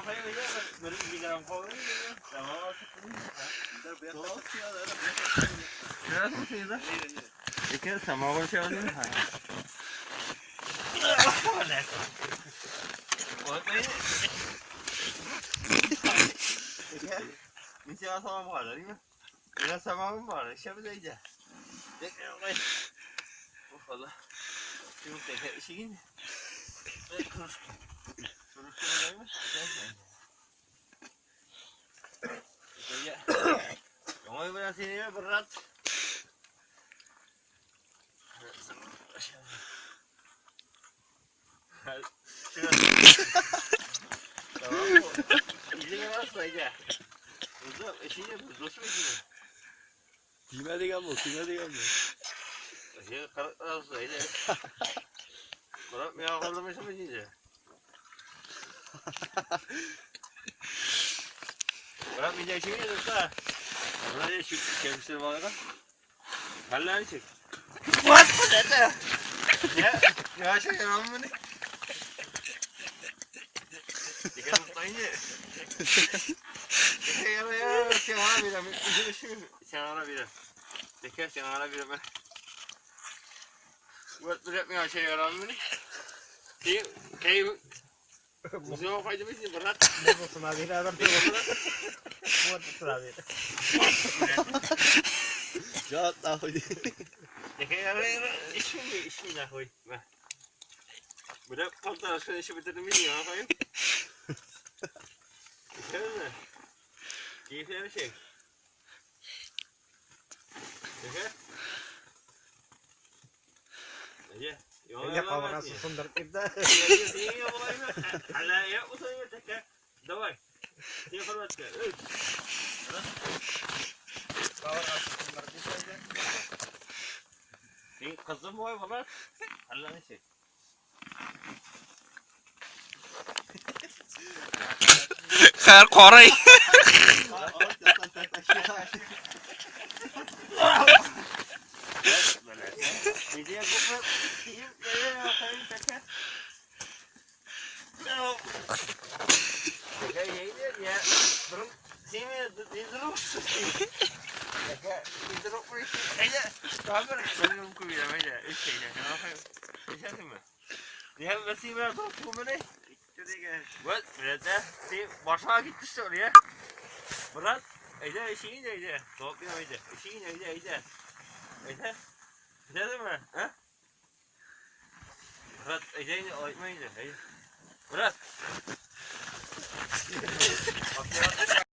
Hayır ya böyle bir gram koyuyor ya. Tamam. Nasıl şey da? İki sama şey oluyor ha. Mình chưa xong bỏ đấy nhá. Mình đã xong bỏ đấy xem đây nhỉ. Đấy đây. Ủa là. Chúng ta hệ xin. Đấy. Rồi đấy mà. Đấy. Rồi bây giờ thì berat. Tamam mı? İzin varsa ya. Burada eşiğe dostu mu gidiyor? Kime gelmiyor, kime gelmiyor. Eşiğe kararsa öyle. Bırak bir ağırlamaysa mı gidiyor? Bırak bir de eşiğe gidiyor da. Buraya şu kendisi var da. Hallerini çek. What? Ya şey yalan mı ne? Dikkat tutayım ya. Ya sen ana bir sen ana bir. Dikkat sen ana bir ben. Buat berat mi şey yalan mı ne? Kayak musuh apa aja mesti berat. Bu sınavı da adam buat sınavı. Ya tahu dia. Dikkat işim dah hoy. Berat kalta sen işi bitirdim ya apa Şöyle. Keyifli bir şey. Peki? Aja. Ya kalau kasus sundar kita. Ini ya boleh mah. Ala ya usahanya teka. Dawai. Dia perlu ke. Kalau kasus sundar kita aja. Ini kızım boy baba. Allah ne şey. Her Koray. Dia gua kayak teka. No. Kayak ini ya. Belum sini di dulu. Kayak di dulu pun. Aja. Kabar belum ku bilang aja. Ini apa? Ini apa? Dia masih berapa kumene? Buat berada di başa gitti oraya. Berat. Aja işini aja. Topin aja. İşini aja. Aja. Değil mi? Ha? Berat aja ini oymaydı. Berat.